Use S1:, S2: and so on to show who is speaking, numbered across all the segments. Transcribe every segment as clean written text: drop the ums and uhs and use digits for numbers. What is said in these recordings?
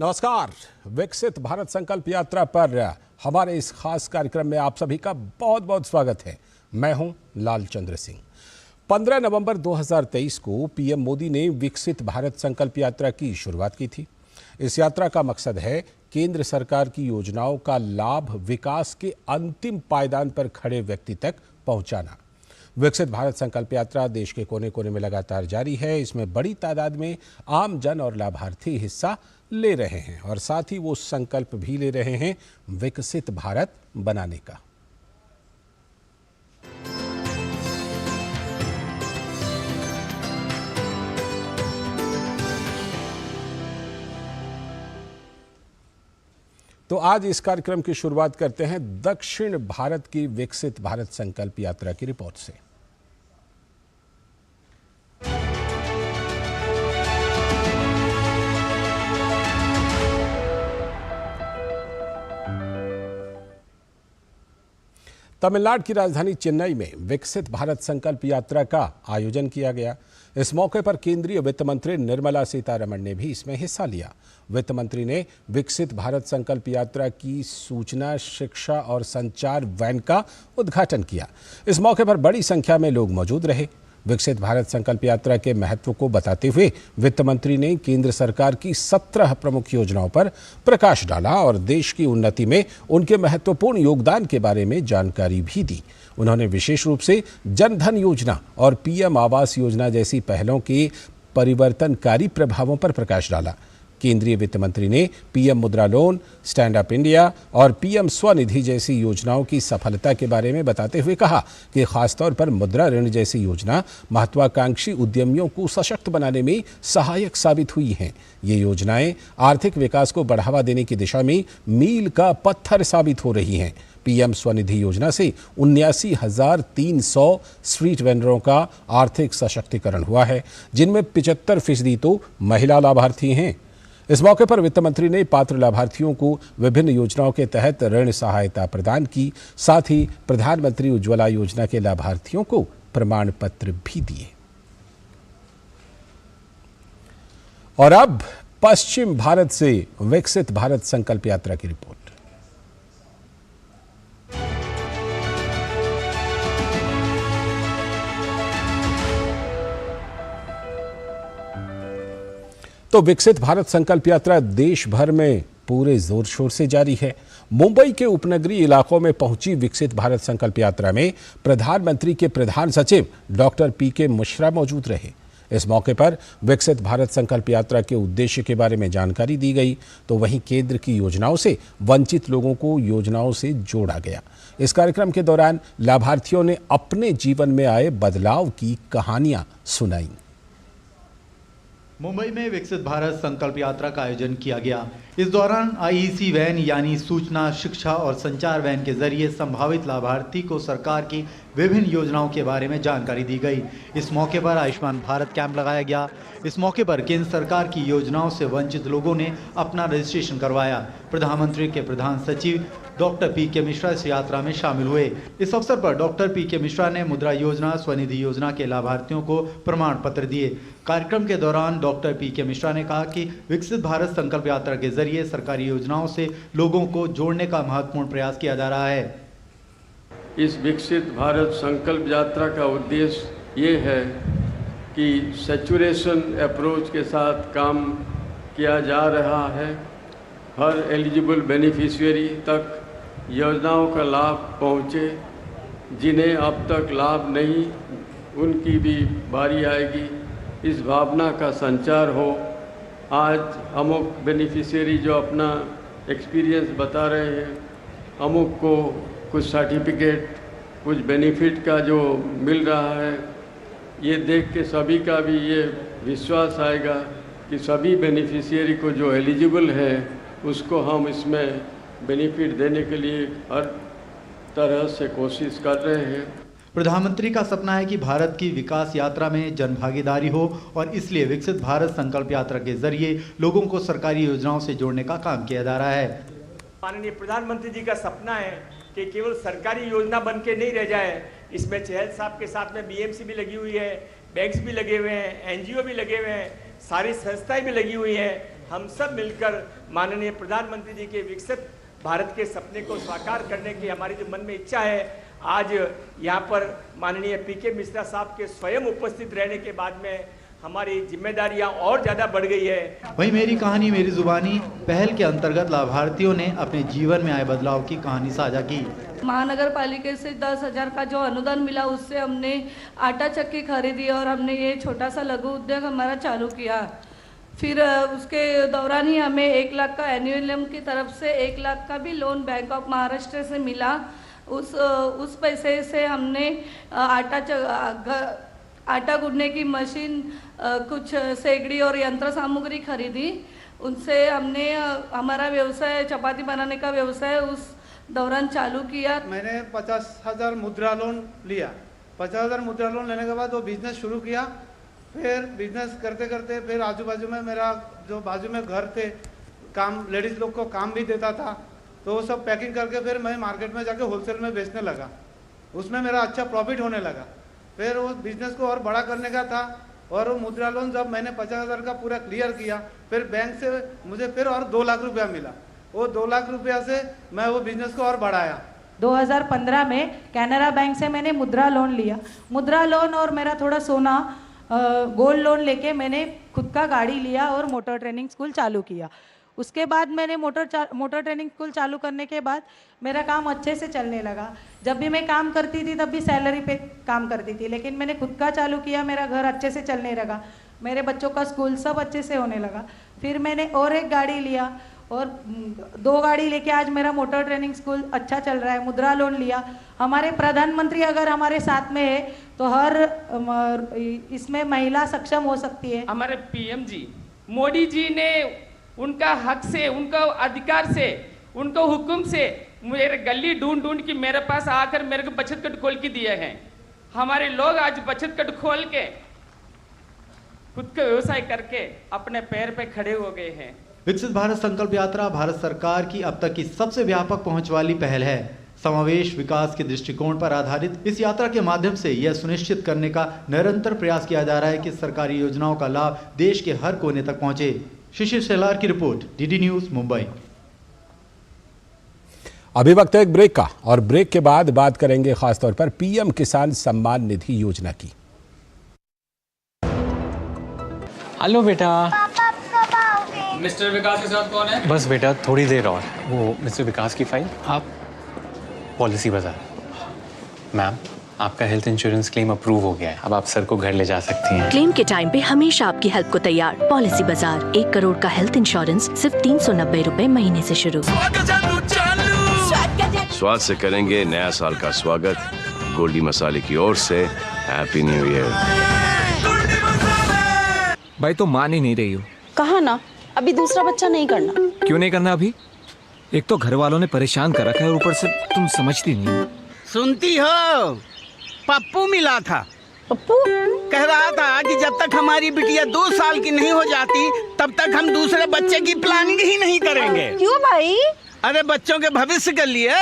S1: नमस्कार। विकसित भारत संकल्प यात्रा पर हमारे इस खास कार्यक्रम में आप सभी का बहुत बहुत स्वागत है। मैं हूं लालचंद्र सिंह। 15 नवंबर 2023 को पीएम मोदी ने विकसित भारत संकल्प यात्रा की शुरुआत की थी। इस यात्रा का मकसद है केंद्र सरकार की योजनाओं का लाभ विकास के अंतिम पायदान पर खड़े व्यक्ति तक पहुंचाना। विकसित भारत संकल्प यात्रा देश के कोने कोने में लगातार जारी है। इसमें बड़ी तादाद में आम जन और लाभार्थी हिस्सा ले रहे हैं और साथ ही वो संकल्प भी ले रहे हैं विकसित भारत बनाने का। तो आज इस कार्यक्रम की शुरुआत करते हैं दक्षिण भारत की विकसित भारत संकल्प यात्रा की रिपोर्ट से। तमिलनाडु की राजधानी चेन्नई में विकसित भारत संकल्प यात्रा का आयोजन किया गया। इस मौके पर केंद्रीय वित्त मंत्री निर्मला सीतारमण ने भी इसमें हिस्सा लिया। वित्त मंत्री ने विकसित भारत संकल्प यात्रा की सूचना, शिक्षा और संचार वैन का उद्घाटन किया। इस मौके पर बड़ी संख्या में लोग मौजूद रहे। विकसित भारत संकल्प यात्रा के महत्व को बताते हुए वित्त मंत्री ने केंद्र सरकार की 17 प्रमुख योजनाओं पर प्रकाश डाला और देश की उन्नति में उनके महत्वपूर्ण योगदान के बारे में जानकारी भी दी। उन्होंने विशेष रूप से जन धन योजना और पीएम आवास योजना जैसी पहलों के परिवर्तनकारी प्रभावों पर प्रकाश डाला। केंद्रीय वित्त मंत्री ने पीएम मुद्रा लोन, स्टैंड अप इंडिया और पीएम स्वनिधि जैसी योजनाओं की सफलता के बारे में बताते हुए कहा कि खासतौर पर मुद्रा ऋण जैसी योजना महत्वाकांक्षी उद्यमियों को सशक्त बनाने में सहायक साबित हुई हैं। ये योजनाएं आर्थिक विकास को बढ़ावा देने की दिशा में मील का पत्थर साबित हो रही हैं। पीएम स्वनिधि योजना से 79,300 स्ट्रीट वेंडरों का आर्थिक सशक्तिकरण हुआ है, जिनमें 75% तो महिला लाभार्थी हैं। इस मौके पर वित्त मंत्री ने पात्र लाभार्थियों को विभिन्न योजनाओं के तहत ऋण सहायता प्रदान की। साथ ही प्रधानमंत्री उज्ज्वला योजना के लाभार्थियों को प्रमाण पत्र भी दिए। और अब पश्चिम भारत से विकसित भारत संकल्प यात्रा की रिपोर्ट। तो विकसित भारत संकल्प यात्रा देश भर में पूरे जोर शोर से जारी है। मुंबई के उपनगरीय इलाकों में पहुंची विकसित भारत संकल्प यात्रा में प्रधानमंत्री के प्रधान सचिव डॉक्टर पीके मिश्रा मौजूद रहे। इस मौके पर विकसित भारत संकल्प यात्रा के उद्देश्य के बारे में जानकारी दी गई, तो वहीं केंद्र की योजनाओं से वंचित लोगों को योजनाओं से जोड़ा गया। इस कार्यक्रम के दौरान लाभार्थियों ने अपने जीवन में आए बदलाव की कहानियां सुनाई।
S2: मुंबई में विकसित भारत संकल्प यात्रा का आयोजन किया गया। इस दौरान आईईसी वैन यानी सूचना, शिक्षा और संचार वैन के जरिए संभावित लाभार्थी को सरकार की विभिन्न योजनाओं के बारे में जानकारी दी गई। इस मौके पर आयुष्मान भारत कैंप लगाया गया। इस मौके पर केंद्र सरकार की योजनाओं से वंचित लोगों ने अपना रजिस्ट्रेशन करवाया। प्रधानमंत्री के प्रधान सचिव डॉक्टर पीके मिश्रा इस यात्रा में शामिल हुए। इस अवसर पर डॉक्टर पीके मिश्रा ने मुद्रा योजना, स्वनिधि योजना के लाभार्थियों को प्रमाण पत्र दिए। कार्यक्रम के दौरान डॉक्टर पीके मिश्रा ने कहा कि विकसित भारत संकल्प यात्रा के जरिए सरकारी योजनाओं से लोगों को जोड़ने का महत्वपूर्ण प्रयास किया जा रहा है।
S3: इस विकसित भारत संकल्प यात्रा का उद्देश्य ये है कि सैचुरेशन अप्रोच के साथ काम किया जा रहा है। हर एलिजिबल बेनिफिशियरी तक योजनाओं का लाभ पहुँचे। जिन्हें अब तक लाभ नहीं, उनकी भी बारी आएगी। इस भावना का संचार हो। आज अमुक बेनिफिशियरी जो अपना एक्सपीरियंस बता रहे हैं, अमुक को कुछ सर्टिफिकेट, कुछ बेनिफिट का जो मिल रहा है, ये देख के सभी का भी ये विश्वास आएगा कि सभी बेनिफिशियरी को जो एलिजिबल है उसको हम इसमें बेनिफिट देने के लिए हर तरह से कोशिश कर रहे हैं।
S2: प्रधानमंत्री का सपना है कि भारत की विकास यात्रा में जन भागीदारी हो और इसलिए विकसित भारत संकल्प यात्रा के जरिए लोगों को सरकारी योजनाओं से जोड़ने का काम किया जा रहा है।
S4: माननीय प्रधानमंत्री जी का सपना है कि केवल सरकारी योजना बन के नहीं रह जाए। इसमें चहल साहब के साथ में बीएमसी भी लगी हुई है, बैंक्स भी लगे हुए हैं, एनजीओ भी लगे हुए हैं, सारी संस्थाएं भी लगी हुई हैं। हम सब मिलकर माननीय प्रधानमंत्री जी के विकसित भारत के सपने को साकार करने की हमारी जो मन में इच्छा है, आज यहाँ पर माननीय पीके मिश्रा साहब के स्वयं उपस्थित रहने के बाद में हमारी जिम्मेदारियां और ज़्यादा बढ़ गई है।
S2: वहीं मेरी कहानी मेरी जुबानी पहल के अंतर्गत लाभार्थियों ने अपने जीवन में आए बदलाव की कहानी साझा की।
S5: महानगर पालिका से 10,000 का जो अनुदान मिला उससे हमने आटा चक्की खरीदी और हमने ये छोटा सा लघु उद्योग हमारा चालू किया। फिर उसके दौरान ही हमें 1 लाख का एनुअल की तरफ से 1 लाख का भी लोन बैंक ऑफ महाराष्ट्र से मिला। उस पैसे से हमने आटा गूंदने की मशीन, कुछ सेगड़ी और यंत्र सामग्री खरीदी। उनसे हमने हमारा व्यवसाय चपाती बनाने का व्यवसाय उस दौरान चालू किया।
S6: मैंने 50,000 मुद्रा लोन लिया। 50,000 मुद्रा लोन लेने के बाद वो बिजनेस शुरू किया। फिर बिजनेस करते करते फिर आजू बाजू में मेरा जो बाजू में घर थे, काम लेडीज़ लोग को काम भी देता था, तो वो सब पैकिंग करके फिर मैं मार्केट में जाके होलसेल में बेचने लगा। उसमें मेरा अच्छा प्रॉफिट होने लगा। फिर उस बिजनेस को और बड़ा करने का था और वो मुद्रा लोन जब मैंने 50,000 का पूरा क्लियर किया, फिर बैंक से मुझे फिर और 2 लाख रुपया मिला। वो 2 लाख रुपया से मैं वो बिजनेस को और बढ़ाया।
S7: 2015 में कैनरा बैंक से मैंने मुद्रा लोन लिया। मुद्रा लोन और मेरा थोड़ा सोना गोल्ड लोन लेके मैंने खुद का गाड़ी लिया और मोटर ट्रेनिंग स्कूल चालू किया। उसके बाद मैंने मोटर ट्रेनिंग स्कूल चालू करने के बाद मेरा काम अच्छे से चलने लगा। जब भी मैं काम करती थी तब भी सैलरी पे काम करती थी, लेकिन मैंने खुद का चालू किया, मेरा घर अच्छे से चलने लगा, मेरे बच्चों का स्कूल सब अच्छे से होने लगा। फिर मैंने और एक गाड़ी लिया और 2 गाड़ी लेके आज मेरा मोटर ट्रेनिंग स्कूल अच्छा चल रहा है। मुद्रा लोन लिया। हमारे प्रधानमंत्री अगर हमारे साथ में है तो हर इसमें महिला सक्षम हो सकती है।
S8: हमारे पीएम जी मोदी जी ने उनका हक से, उनका अधिकार से, उनको हुक्म से मेरे गली ढूंढ के मेरे पास आकर मेरे को बचत कट खोल के दिए हैं। हमारे लोग आज बचत कट खोल के खुद का व्यवसाय करके अपने पैर पे खड़े हो गए हैं।
S2: विकसित भारत संकल्प यात्रा भारत सरकार की अब तक की सबसे व्यापक पहुंच वाली पहल है। समावेश विकास के दृष्टिकोण पर आधारित इस यात्रा के माध्यम से यह सुनिश्चित करने का निरंतर प्रयास किया जा रहा है कि सरकारी योजनाओं का लाभ देश के हर कोने तक पहुंचे। शिशिर शेलार की रिपोर्ट, डीडी न्यूज, मुंबई।
S1: अभी वक्त है एक ब्रेक का, और ब्रेक के बाद बात करेंगे खासतौर पर पीएम किसान सम्मान निधि योजना की।
S9: हेलो बेटा।
S10: मिस्टर विकास के साथ कौन है?
S9: बस बेटा थोड़ी देर और। वो मिस्टर विकास की फाइल। आप पॉलिसी बाजार। मैम, आपका हेल्थ इंश्योरेंस क्लेम अप्रूव हो गया है। अब आप सर को घर ले जा सकती हैं।
S11: क्लेम के टाइम पे हमेशा आपकी हेल्प को तैयार। पॉलिसी बाजार, 1 करोड़ का हेल्थ इंश्योरेंस सिर्फ 390 रुपए महीने से शुरू।
S12: स्वाद से करेंगे नया साल का स्वागत। गोल्डी मसाले की ओर से हैप्पी न्यू ईयर।
S10: भाई तो मान ही नहीं रही हो।
S13: कहा ना, अभी दूसरा बच्चा नहीं करना।
S10: क्यों नहीं करना अभी? एक तो घर वालों ने परेशान कर रखा है और ऊपर से तुम समझती नहीं हो।
S14: सुनती हो, पप्पू मिला था।
S13: पप्पू
S14: कह रहा था कि जब तक हमारी बिटिया 2 साल की नहीं हो जाती तब तक हम दूसरे बच्चे की प्लानिंग ही नहीं करेंगे।
S13: क्यों भाई?
S14: अरे बच्चों के भविष्य के लिए।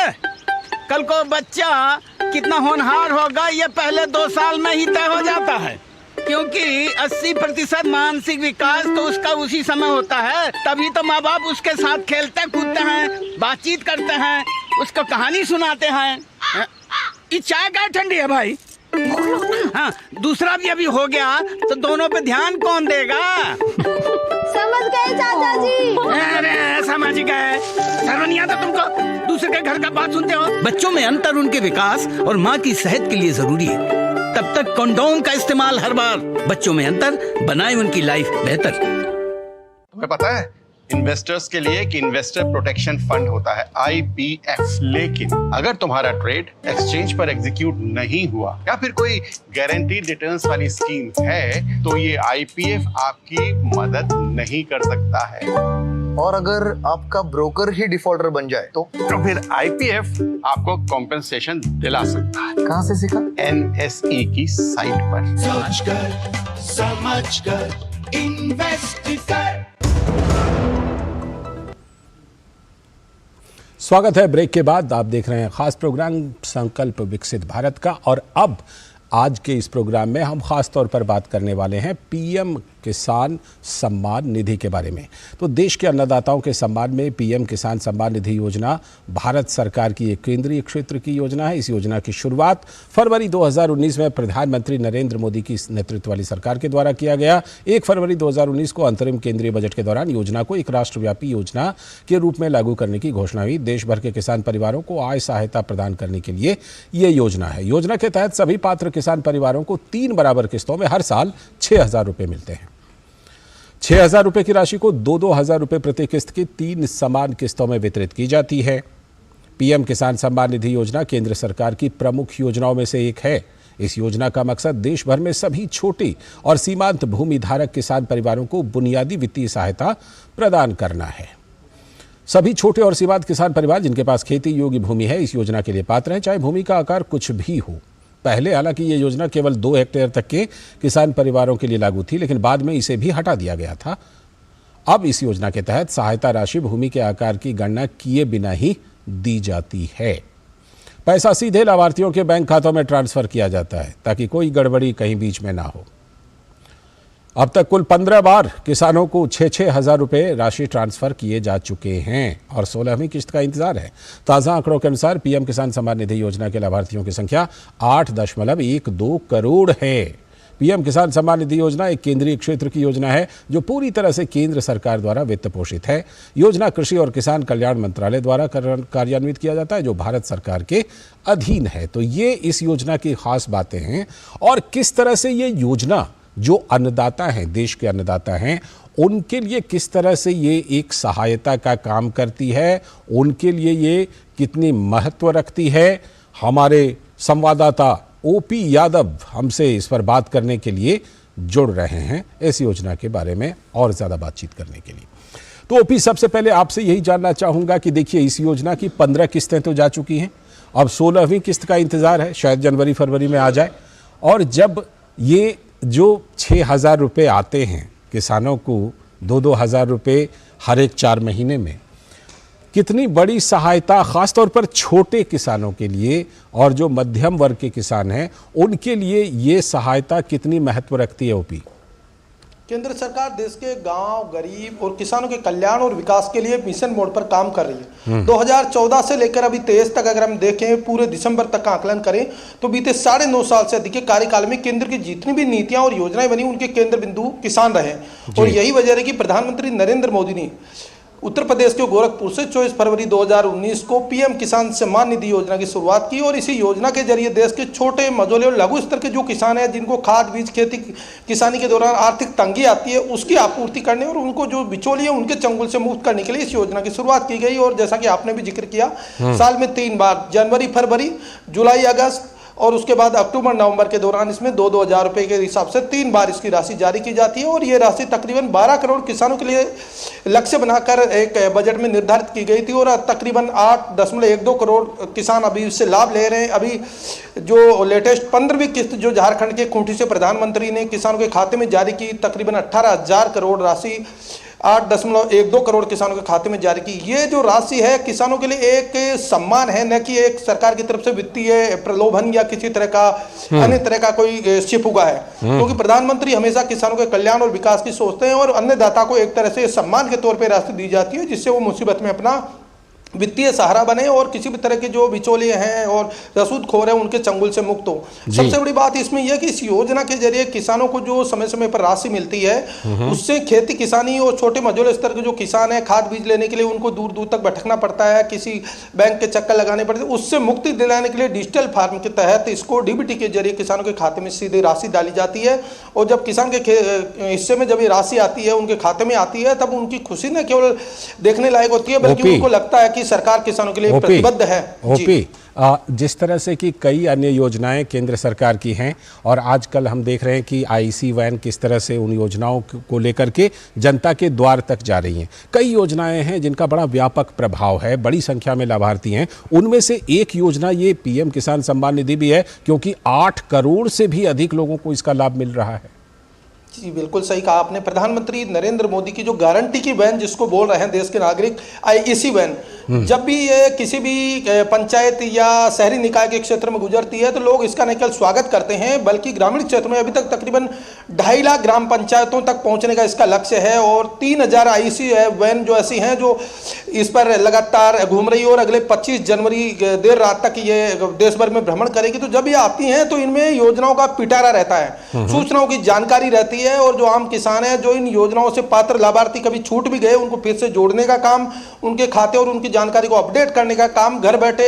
S14: कल को बच्चा कितना होनहार होगा ये पहले 2 साल में ही तय हो जाता है, क्योंकि 80% मानसिक विकास तो उसका उसी समय होता है। तभी तो माँ बाप उसके साथ खेलते कूदते हैं, बातचीत करते हैं, उसको कहानी सुनाते हैं। ये चाय क्या ठंडी है भाई? हाँ, दूसरा भी अभी हो गया तो दोनों पे ध्यान कौन देगा?
S13: समझ गए चाचा जी।
S14: अरे समझ गए, शर्म नहीं आता तुमको? दूसरे के घर का बात सुनते हो। बच्चों में अंतर उनके विकास और माँ की सेहत के लिए जरूरी है। तब तक कंडोम का इस्तेमाल हर बार। बच्चों में अंतर बनाए उनकी लाइफ बेहतर।
S15: तुम्हें पता है इन्वेस्टर्स के लिए एक इन्वेस्टर प्रोटेक्शन फंड होता है, IPF। लेकिन अगर तुम्हारा ट्रेड एक्सचेंज पर एग्जीक्यूट नहीं हुआ या फिर कोई गारंटीड रिटर्न्स वाली स्कीम है तो ये IPF आपकी मदद नहीं कर सकता है।
S16: और अगर आपका ब्रोकर ही डिफॉल्टर बन जाए तो
S15: फिर IPF आपको कॉम्पेंसेशन दिला सकता है।
S16: कहाँ से सीखा?
S15: NSE की साइट पर।
S17: समझ कर इन्वेस्ट कर।
S1: स्वागत है ब्रेक के बाद। आप देख रहे हैं खास प्रोग्राम संकल्प विकसित भारत का, और अब आज के इस प्रोग्राम में हम खास तौर पर बात करने वाले हैं पीएम किसान सम्मान निधि के बारे में। तो देश के अन्नदाताओं के सम्मान में पीएम किसान सम्मान निधि योजना भारत सरकार की एक केंद्रीय क्षेत्र की योजना है। इस योजना की शुरुआत फरवरी 2019 में प्रधानमंत्री नरेंद्र मोदी की नेतृत्व वाली सरकार के द्वारा किया गया। 1 फरवरी 2019 को अंतरिम केंद्रीय बजट के दौरान योजना को एक राष्ट्रव्यापी योजना के रूप में लागू करने की घोषणा हुई। देश भर के किसान परिवारों को आय सहायता प्रदान करने के लिए यह योजना है। योजना के तहत सभी पात्र किसान परिवारों को 3 बराबर किस्तों में हर साल 6,000 रुपए मिलते हैं। 6,000 रुपए की राशि को 2-2 हजार रुपए प्रति किस्त की 3 समान किस्तों में वितरित की जाती है। पीएम किसान सम्मान निधि योजना केंद्र सरकार की प्रमुख योजनाओं में से एक है। इस योजना का मकसद देश भर में सभी छोटे और सीमांत भूमि धारक किसान परिवारों को बुनियादी वित्तीय सहायता प्रदान करना है। सभी छोटे और सीमांत किसान परिवार जिनके पास खेती योग्य भूमि है इस योजना के लिए पात्र हैं, चाहे भूमि का आकार कुछ भी हो। पहले हालांकि ये योजना केवल 2 हेक्टेयर तक के किसान परिवारों के लिए लागू थी, लेकिन बाद में इसे भी हटा दिया गया था। अब इस योजना के तहत सहायता राशि भूमि के आकार की गणना किए बिना ही दी जाती है। पैसा सीधे लाभार्थियों के बैंक खातों में ट्रांसफर किया जाता है ताकि कोई गड़बड़ी कहीं बीच में ना हो। अब तक कुल 15 बार किसानों को 6-6 हजार रुपए राशि ट्रांसफर किए जा चुके हैं और 16वीं किस्त का इंतजार है। ताज़ा आंकड़ों के अनुसार पीएम किसान सम्मान निधि योजना के लाभार्थियों की संख्या 8.12 करोड़ है। पीएम किसान सम्मान निधि योजना एक केंद्रीय क्षेत्र की योजना है जो पूरी तरह से केंद्र सरकार द्वारा वित्त पोषित है। योजना कृषि और किसान कल्याण मंत्रालय द्वारा कार्यान्वित किया जाता है जो भारत सरकार के अधीन है। तो ये इस योजना की खास बातें हैं और किस तरह से ये योजना जो अन्नदाता हैं, देश के अन्नदाता हैं, उनके लिए किस तरह से ये एक सहायता का काम करती है, उनके लिए ये कितनी महत्व रखती है। हमारे संवाददाता ओपी यादव हमसे इस पर बात करने के लिए जुड़ रहे हैं इस योजना के बारे में और ज़्यादा बातचीत करने के लिए। तो ओपी, सबसे पहले आपसे यही जानना चाहूँगा कि देखिए इस योजना की 15 किस्तें तो जा चुकी हैं, अब 16वीं किस्त का इंतज़ार है, शायद जनवरी फरवरी में आ जाए। और जब ये जो 6,000 रुपये आते हैं किसानों को 2-2 हजार रुपये हर एक 4 महीने में, कितनी बड़ी सहायता खासतौर पर छोटे किसानों के लिए और जो मध्यम वर्ग के किसान हैं उनके लिए ये सहायता कितनी महत्व रखती है ओपी?
S18: केंद्र सरकार देश के गांव, गरीब और किसानों के कल्याण और विकास के लिए मिशन मोड पर काम कर रही है। 2014 से लेकर अभी 23 तक अगर हम देखें, पूरे दिसंबर तक का आकलन करें तो बीते 9.5 साल से अधिक के कार्यकाल में केंद्र की जितनी भी नीतियां और योजनाएं बनी उनके केंद्र बिंदु किसान रहे। और यही वजह है कि प्रधानमंत्री नरेंद्र मोदी ने उत्तर प्रदेश के गोरखपुर से 24 फरवरी 2019 को पीएम किसान सम्मान निधि योजना की शुरुआत की। और इसी योजना के जरिए देश के छोटे, मझोले और लघु स्तर के जो किसान हैं जिनको खाद, बीज, खेती किसानी के दौरान आर्थिक तंगी आती है उसकी आपूर्ति करने और उनको जो बिचौलिए उनके चंगुल से मुक्त करने के लिए इस योजना की शुरुआत की गई। और जैसा कि आपने भी जिक्र किया, साल में 3 बार जनवरी, फरवरी, जुलाई, अगस्त और उसके बाद अक्टूबर, नवंबर के दौरान इसमें 2-2 हजार रुपये के हिसाब से 3 बार इसकी राशि जारी की जाती है। और ये राशि तकरीबन 12 करोड़ किसानों के लिए लक्ष्य बनाकर एक बजट में निर्धारित की गई थी और तकरीबन 8.12 करोड़ किसान अभी इससे लाभ ले रहे हैं। अभी जो लेटेस्ट 15वीं किस्त जो झारखंड के खूंटी से प्रधानमंत्री ने किसानों के खाते में जारी की, तकरीबन 18,000 करोड़ राशि 8.12 करोड़ किसानों के खाते में जारी की। ये जो राशि है किसानों के लिए एक सम्मान है, न कि एक सरकार की तरफ से वित्तीय प्रलोभन या किसी तरह का अन्य तरह का कोई शिपुगा है। क्योंकि प्रधानमंत्री हमेशा किसानों के कल्याण और विकास की सोचते हैं और अन्नदाता को एक तरह से सम्मान के तौर पर राशि दी जाती है जिससे वो मुसीबत में अपना वित्तीय सहारा बने और किसी भी तरह के जो बिचौलिए हैं और रसूदखोर हैं उनके चंगुल से मुक्त हो। सबसे बड़ी बात इसमें यह कि इस योजना के जरिए किसानों को जो समय समय पर राशि मिलती है उससे खेती किसानी और छोटे मझोले स्तर के जो किसान हैं खाद बीज लेने के लिए उनको दूर दूर तक भटकना पड़ता है, किसी बैंक के चक्कर लगाने पड़ते हैं, उससे मुक्ति दिलाने के लिए डिजिटल फार्म के तहत इसको डीबीटी के जरिए किसानों के खाते में सीधे राशि डाली जाती है। और जब किसान के हिस्से में जब ये राशि आती है, उनके खाते में आती है, तब उनकी खुशी न केवल देखने लायक होती है बल्कि उनको लगता है कि सरकार किसानों के लिए प्रतिबद्ध है।
S1: ओपी, जिस तरह से कि कई अन्य योजनाएं केंद्र सरकार की हैं और आजकल हम देख रहे हैं कि आईसी वैन किस तरह से उन योजनाओं को लेकर के जनता के द्वार तक जा रही हैं। कई योजनाएं हैं जिनका बड़ा व्यापक प्रभाव है, बड़ी संख्या में लाभार्थी हैं। उनमें से एक योजना ये पीएम किसान सम्मान निधि भी है क्योंकि 8 करोड़ से भी अधिक लोगों को इसका लाभ मिल रहा है।
S18: जी बिल्कुल सही कहा आपने। प्रधानमंत्री नरेंद्र मोदी की जो गारंटी की वैन जिसको बोल रहे हैं देश के नागरिक, आईईसी वैन, जब भी ये किसी भी पंचायत या शहरी निकाय के क्षेत्र में गुजरती है तो लोग इसका न केवल स्वागत करते हैं बल्कि ग्रामीण क्षेत्र में अभी तक तकरीबन 2.5 लाख ग्राम पंचायतों तक पहुंचने का इसका लक्ष्य है और 3000 आईईसी वैन जो ऐसी हैं जो इस पर लगातार घूम रही है और अगले 25 जनवरी देर रात तक ये देश भर में भ्रमण करेगी। तो जब ये आती हैं तो इनमें योजनाओं का पिटारा रहता है, सूचनाओं की जानकारी रहती है और जो आम किसान है जो इन योजनाओं से पात्र लाभार्थी कभी छूट भी गए उनको फिर से जोड़ने का काम, उनके खाते और उनकी जानकारी को अपडेट करने का काम घर बैठे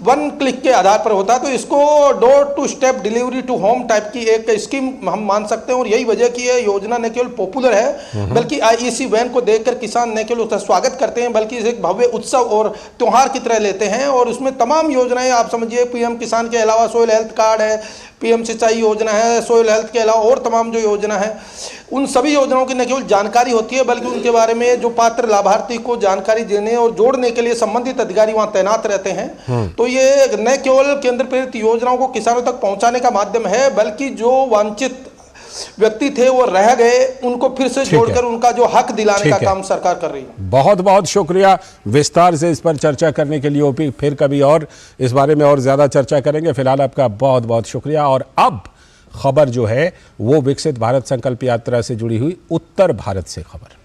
S18: 1 क्लिक के आधार पर होता है। तो इसको door to step delivery to home type की एक स्कीम हम मान सकते हैं और यही वजह की यह योजना न केवल पॉपुलर है बल्कि आईईसी वैन को देखकर किसान न केवल उसका स्वागत करते हैं बल्कि इसे एक भव्य उत्सव और त्योहार की तरह लेते हैं। और उसमें तमाम योजनाएं आप समझिए, पीएम किसान के अलावा सोइल हेल्थ कार्ड है, पीएम सिंचाई योजना है, सोइल हेल्थ के अलावा और तमाम जो योजना है उन सभी योजनाओं की न केवल जानकारी होती है बल्कि उनके बारे में जो पात्र लाभार्थी को जानकारी देने और जोड़ने के लिए संबंधित अधिकारी वहां तैनात रहते हैं। तो ये न केवल केंद्र प्रेरित योजनाओं को किसानों तक पहुंचाने का माध्यम है बल्कि जो वांछित व्यक्ति थे वो रह गए उनको फिर से जोड़कर उनका जो हक दिलाने का काम सरकार कर रही है।
S1: बहुत बहुत शुक्रिया विस्तार से इस पर चर्चा करने के लिए ओपी, फिर कभी और इस बारे में और ज्यादा चर्चा करेंगे। फिलहाल आपका बहुत बहुत शुक्रिया। और अब खबर जो है वो विकसित भारत संकल्प यात्रा से जुड़ी हुई उत्तर भारत से खबर।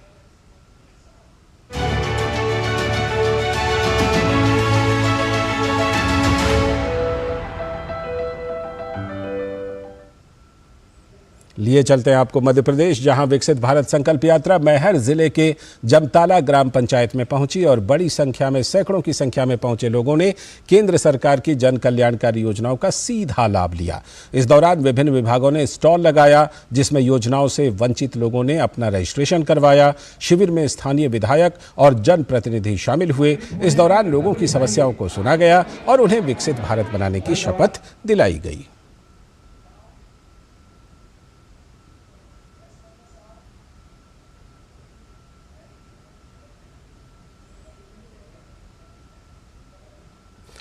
S1: लिए चलते हैं आपको मध्य प्रदेश, जहां विकसित भारत संकल्प यात्रा मैहर जिले के जमताला ग्राम पंचायत में पहुंची और बड़ी संख्या में, सैकड़ों की संख्या में पहुंचे लोगों ने केंद्र सरकार की जन कल्याणकारी योजनाओं का सीधा लाभ लिया। इस दौरान विभिन्न विभागों ने स्टॉल लगाया जिसमें योजनाओं से वंचित लोगों ने अपना रजिस्ट्रेशन करवाया। शिविर में स्थानीय विधायक और जनप्रतिनिधि शामिल हुए। इस दौरान लोगों की समस्याओं को सुना गया और उन्हें विकसित भारत बनाने की शपथ दिलाई गई।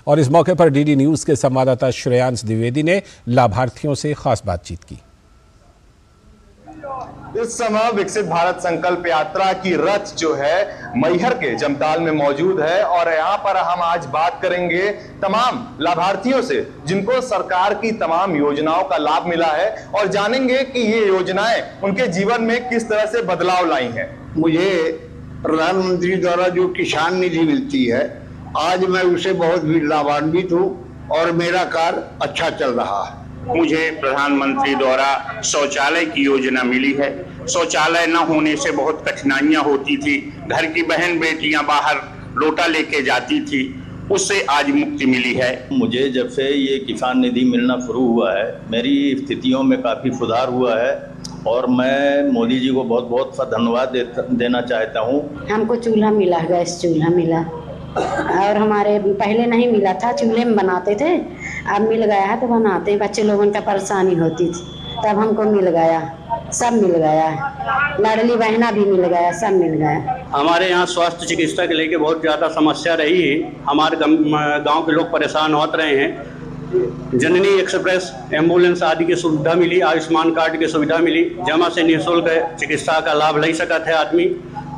S1: और इस मौके पर डीडी न्यूज के संवाददाता श्रेयांश द्विवेदी ने लाभार्थियों से खास बातचीत की।
S19: इस समय विकसित भारत संकल्प यात्रा की रथ जो है मैहर के जमताल में मौजूद है और यहाँ पर हम आज बात करेंगे तमाम लाभार्थियों से जिनको सरकार की तमाम योजनाओं का लाभ मिला है और जानेंगे कि ये योजनाएं उनके जीवन में किस तरह से बदलाव लाई हैं।
S20: मुझे प्रधानमंत्री द्वारा जो किसान निधि मिलती है आज मैं उसे बहुत भी लाभान्वित हूँ और मेरा कार्य अच्छा चल रहा है।
S21: मुझे प्रधानमंत्री द्वारा शौचालय की योजना मिली है। शौचालय न होने से बहुत कठिनाइयां होती थी, घर की बहन बेटियां बाहर लोटा लेके जाती थी, उससे आज मुक्ति मिली है।
S22: मुझे जब से ये किसान निधि मिलना शुरू हुआ है मेरी स्थितियों में काफ़ी सुधार हुआ है और मैं मोदी जी को बहुत बहुत धन्यवाद देना चाहता हूँ।
S23: हमको चूल्हा मिला, गैस चूल्हा मिला और हमारे पहले नहीं मिला था, चूल्हे में बनाते थे, अब मिल गया है तो बनाते हैं। बच्चे लोगों का परेशानी होती थी तब हमको मिल गया, सब मिल गया, लाडली बहना भी मिल गया, सब मिल गया।
S24: हमारे यहाँ स्वास्थ्य चिकित्सा के लेके बहुत ज़्यादा समस्या रही है, हमारे गांव के लोग परेशान होते रहे हैं। जननी एक्सप्रेस एम्बुलेंस आदि की सुविधा मिली, आयुष्मान कार्ड की सुविधा मिली, जमा से निःशुल्क चिकित्सा का लाभ ले सका थे आदमी।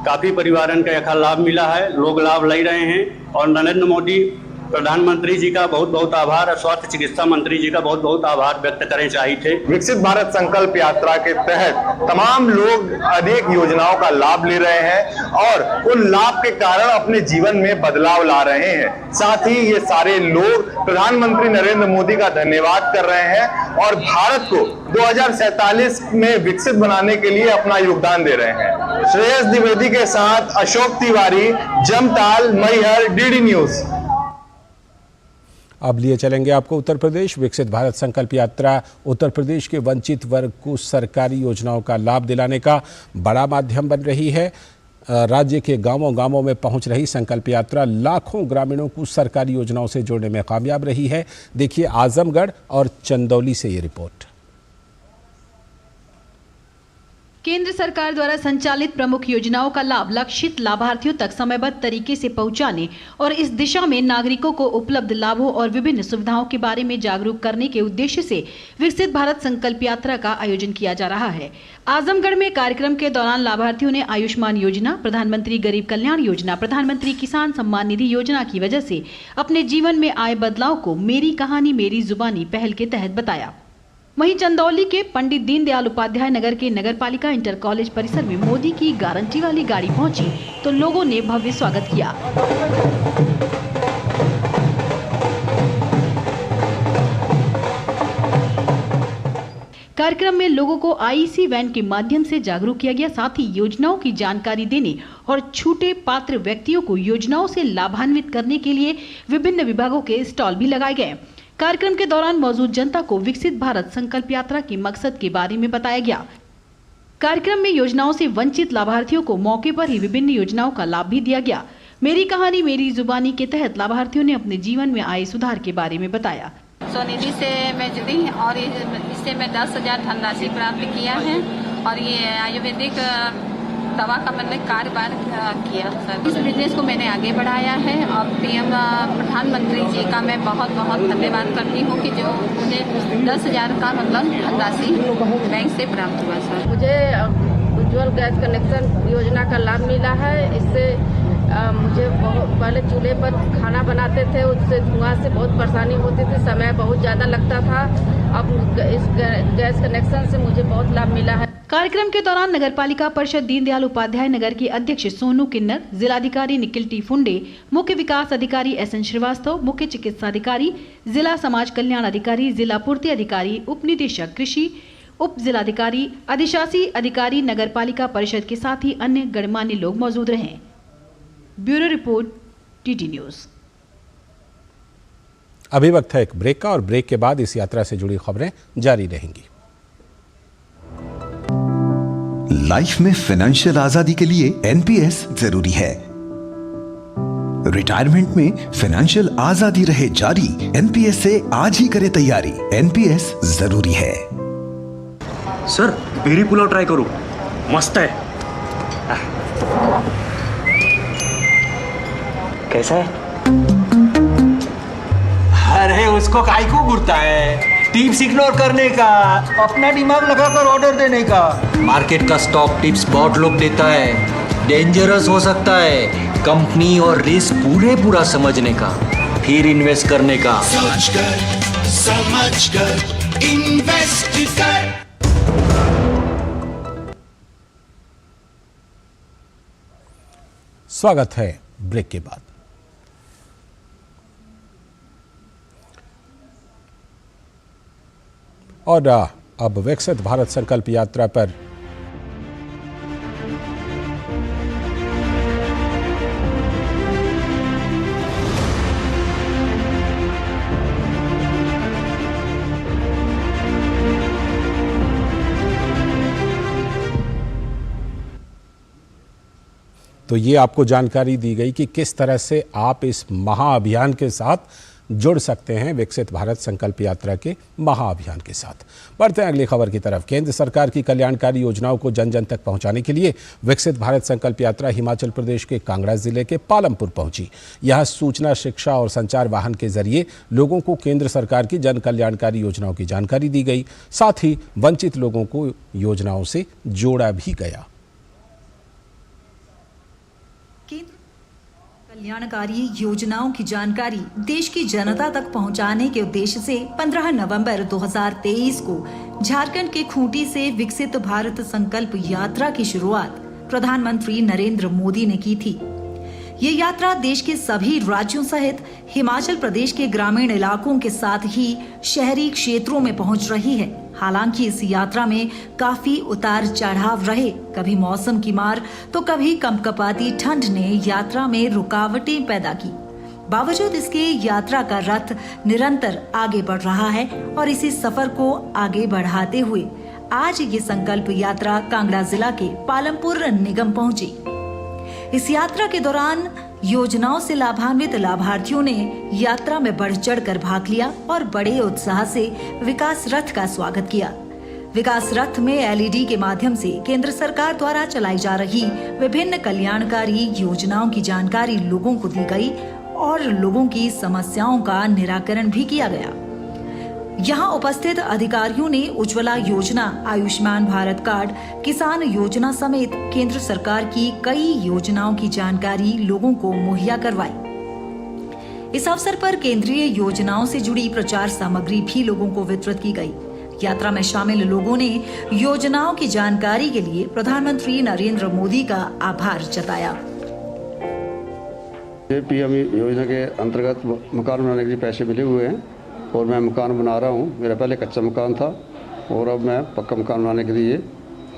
S24: काफ़ी परिवारन का यह लाभ मिला है, लोग लाभ ले रहे हैं और नरेंद्र मोदी प्रधानमंत्री जी का बहुत बहुत आभार और स्वास्थ्य चिकित्सा मंत्री जी का बहुत बहुत आभार व्यक्त करें चाहिए थे।
S19: विकसित भारत संकल्प यात्रा के तहत तमाम लोग अनेक योजनाओं का लाभ ले रहे हैं और उन लाभ के कारण अपने जीवन में बदलाव ला रहे हैं। साथ ही ये सारे लोग प्रधानमंत्री नरेंद्र मोदी का धन्यवाद कर रहे हैं और भारत को 2047 में विकसित बनाने के लिए अपना योगदान दे रहे हैं। श्रेयस द्विवेदी के साथ अशोक तिवारी, जमताल, मैहर, डीडी न्यूज।
S1: अब लिए चलेंगे आपको उत्तर प्रदेश। विकसित भारत संकल्प यात्रा उत्तर प्रदेश के वंचित वर्ग को सरकारी योजनाओं का लाभ दिलाने का बड़ा माध्यम बन रही है। राज्य के गांवों में पहुंच रही संकल्प यात्रा लाखों ग्रामीणों को सरकारी योजनाओं से जोड़ने में कामयाब रही है। देखिए आजमगढ़ और चंदौली से ये रिपोर्ट।
S3: केंद्र सरकार द्वारा संचालित प्रमुख योजनाओं का लाभ लक्षित लाभार्थियों तक समयबद्ध तरीके से पहुंचाने और इस दिशा में नागरिकों को उपलब्ध लाभों और विभिन्न सुविधाओं के बारे में जागरूक करने के उद्देश्य से विकसित भारत संकल्प यात्रा का आयोजन किया जा रहा है। आजमगढ़ में कार्यक्रम के दौरान लाभार्थियों ने आयुष्मान योजना, प्रधानमंत्री गरीब कल्याण योजना, प्रधानमंत्री किसान सम्मान निधि योजना की वजह से अपने जीवन में आए बदलाव को मेरी कहानी मेरी जुबानी पहल के तहत बताया। वहीं चंदौली के पंडित दीनदयाल उपाध्याय नगर के नगरपालिका इंटर कॉलेज परिसर में मोदी की गारंटी वाली गाड़ी पहुंची तो लोगों ने भव्य स्वागत किया। कार्यक्रम में लोगों को आईसी वैन के माध्यम से जागरूक किया गया। साथ ही योजनाओं की जानकारी देने और छूटे पात्र व्यक्तियों को योजनाओं से लाभान्वित करने के लिए विभिन्न विभागों के स्टॉल भी लगाए गए। कार्यक्रम के दौरान मौजूद जनता को विकसित भारत संकल्प यात्रा के मकसद के बारे में बताया गया। कार्यक्रम में योजनाओं से वंचित लाभार्थियों को मौके पर ही विभिन्न योजनाओं का लाभ भी दिया गया। मेरी कहानी मेरी जुबानी के तहत लाभार्थियों ने अपने जीवन में आए सुधार के बारे में बताया।
S4: स्वनिधि से मैं जुड़ी और इससे मैं 10,000 धनराशि प्राप्त किया है और ये आयुर्वेदिक दवा का मैंने कारोबार किया सर। इस बिजनेस को मैंने आगे बढ़ाया है और पीएम प्रधानमंत्री जी का मैं बहुत बहुत धन्यवाद करती हूँ कि जो मुझे 10,000 का मतलब धनराशि बैंक से प्राप्त हुआ सर।
S5: मुझे उज्ज्वल गैस कनेक्शन योजना का लाभ मिला है। इससे मुझे बहुत पहले चूल्हे पर खाना बनाते थे, उससे धुआं से बहुत परेशानी होती थी, समय बहुत ज़्यादा लगता था। अब इस गैस कनेक्शन से मुझे बहुत लाभ मिला है।
S3: कार्यक्रम के दौरान नगरपालिका परिषद दीनदयाल उपाध्याय नगर के अध्यक्ष सोनू किन्नर, जिलाधिकारी निखिल टी फुंडे, मुख्य विकास अधिकारी SN श्रीवास्तव, मुख्य चिकित्सा अधिकारी, जिला समाज कल्याण अधिकारी, जिला पूर्ति अधिकारी, उप निदेशक कृषि, उप जिलाधिकारी, अधिशासी अधिकारी, नगरपालिका परिषद के साथ ही अन्य गणमान्य लोग मौजूद रहे। Bureau report, TT news.
S1: अभी वक्त है एक ब्रेक का और ब्रेक के बाद इस यात्रा से जुड़ी खबरें जारी रहेंगी।
S6: लाइफ में फाइनेंशियल आजादी के लिए NPS जरूरी है। रिटायरमेंट में फाइनेंशियल आजादी रहे जारी, NPS से आज ही करें तैयारी। NPS जरूरी है।
S25: सर बेरी पुलाव ट्राई करो, मस्त है। कैसा है?
S26: अरे उसको काहे को घूरता है? टिप्स इग्नोर करने का, अपना दिमाग लगाकर ऑर्डर देने का। मार्केट का स्टॉक टिप्स बहुत लोग देता है, डेंजरस हो सकता है। कंपनी और रिस्क पूरा समझने का, फिर इन्वेस्ट करने का।
S17: समझ कर इन्वेस्ट कर।
S1: स्वागत है ब्रेक के बाद। और अब विकसित भारत संकल्प यात्रा पर तो ये आपको जानकारी दी गई कि किस तरह से आप इस महाअभियान के साथ जुड़ सकते हैं, विकसित भारत संकल्प यात्रा के महाअभियान के साथ। बढ़ते हैं अगली खबर की तरफ। केंद्र सरकार की कल्याणकारी योजनाओं को जन जन तक पहुंचाने के लिए विकसित भारत संकल्प यात्रा हिमाचल प्रदेश के कांगड़ा जिले के पालमपुर पहुंची। यहां सूचना, शिक्षा और संचार वाहन के जरिए लोगों को केंद्र सरकार की जन कल्याणकारी योजनाओं की जानकारी दी गई। साथ ही वंचित लोगों को योजनाओं से जोड़ा भी गया।
S27: कल्याणकारी योजनाओं की जानकारी देश की जनता तक पहुंचाने के उद्देश्य से 15 नवंबर 2023 को झारखंड के खूंटी से विकसित भारत संकल्प यात्रा की शुरुआत प्रधानमंत्री नरेंद्र मोदी ने की थी। ये यात्रा देश के सभी राज्यों सहित हिमाचल प्रदेश के ग्रामीण इलाकों के साथ ही शहरी क्षेत्रों में पहुंच रही है। हालांकि इस यात्रा में काफी उतार चढ़ाव रहे। कभी मौसम की मार तो कभी कंपकपाती ठंड ने यात्रा में रुकावटें पैदा की। बावजूद इसके यात्रा का रथ निरंतर आगे बढ़ रहा है और इसी सफर को आगे बढ़ाते हुए आज ये संकल्प यात्रा कांगड़ा जिला के पालमपुर निगम पहुंची। इस यात्रा के दौरान योजनाओं से लाभान्वित लाभार्थियों ने यात्रा में बढ़ चढ़कर भाग लिया और बड़े उत्साह से विकास रथ का स्वागत किया। विकास रथ में एलईडी के माध्यम से केंद्र सरकार द्वारा चलाई जा रही विभिन्न कल्याणकारी योजनाओं की जानकारी लोगों को दी गई और लोगों की समस्याओं का निराकरण भी किया गया। यहाँ उपस्थित अधिकारियों ने उज्ज्वला योजना, आयुष्मान भारत कार्ड, किसान योजना समेत केंद्र सरकार की कई योजनाओं की जानकारी लोगों को मुहैया करवाई। इस अवसर पर केंद्रीय योजनाओं से जुड़ी प्रचार सामग्री भी लोगों को वितरित की गई। यात्रा में शामिल लोगों ने योजनाओं की जानकारी के लिए प्रधानमंत्री नरेंद्र मोदी का आभार जताया।
S2: पीएम योजना के अंतर्गत मकान बनाने के लिए पैसे मिले हुए हैं और मैं मकान बना रहा हूँ। मेरा पहले कच्चा मकान था और अब मैं पक्का मकान बनाने के लिए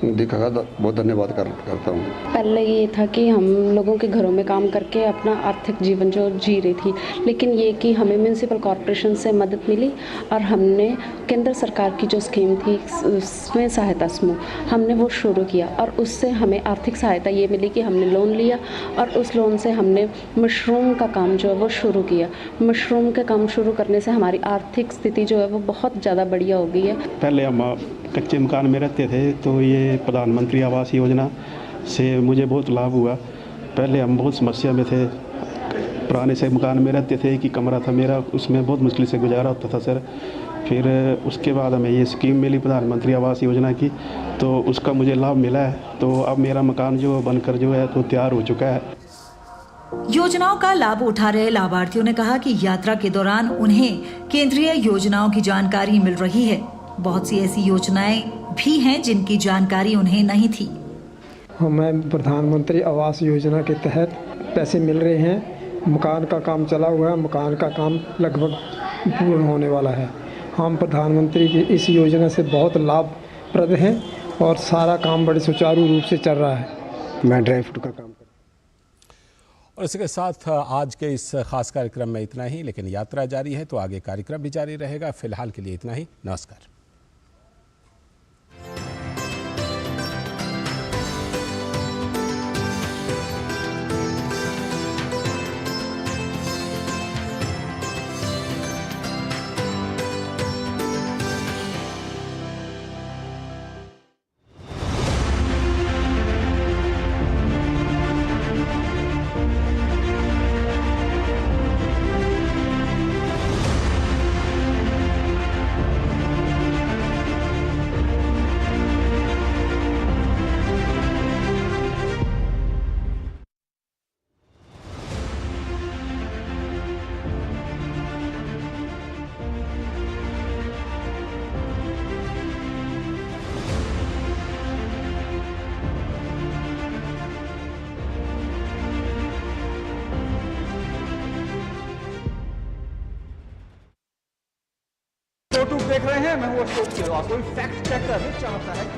S2: दिखा बहुत धन्यवाद करता हूँ।
S7: पहले ये था कि हम लोगों के घरों में काम करके अपना आर्थिक जीवन जो जी रही थी, लेकिन ये कि हमें म्यूनसिपल कॉरपोरेशन से मदद मिली और हमने केंद्र सरकार की जो स्कीम थी स्वयं सहायता समूह, हमने वो शुरू किया और उससे हमें आर्थिक सहायता ये मिली कि हमने लोन लिया और उस लोन से हमने मशरूम का काम जो है वो शुरू किया। मशरूम का काम शुरू करने से हमारी आर्थिक स्थिति जो है वो बहुत ज़्यादा बढ़िया हो गई है।
S8: पहले हम कच्चे मकान में रहते थे तो ये प्रधानमंत्री आवास योजना से मुझे बहुत लाभ हुआ। पहले हम बहुत समस्या में थे, पुराने से मकान में रहते थे कि कमरा था मेरा, उसमें बहुत मुश्किल से गुजारा होता था सर। फिर उसके बाद हमें ये स्कीम मिली प्रधानमंत्री आवास योजना की, तो उसका मुझे लाभ मिला है। तो अब मेरा मकान जो बनकर जो है तो तैयार हो चुका है।
S27: योजनाओं का लाभ उठा रहे लाभार्थियों ने कहा कि यात्रा के दौरान उन्हें केंद्रीय योजनाओं की जानकारी मिल रही है। बहुत सी ऐसी योजनाएं भी हैं जिनकी जानकारी उन्हें नहीं थी।
S9: हमें प्रधानमंत्री आवास योजना के तहत पैसे मिल रहे हैं। मकान का काम चला हुआ है, मकान का काम लगभग पूर्ण होने वाला है। हम प्रधानमंत्री की इस योजना से बहुत लाभप्रद हैं और सारा काम बड़े सुचारू रूप से चल रहा है। मैं ड्राई फ्रूट का काम
S1: और इसके साथ आज के इस खास कार्यक्रम में इतना ही, लेकिन यात्रा जारी है तो आगे कार्यक्रम भी जारी रहेगा। फिलहाल के लिए इतना ही। नमस्कार।
S10: देख रहे हैं, मैं हूं अशोक। कोई फैक्ट चेकर चाहता है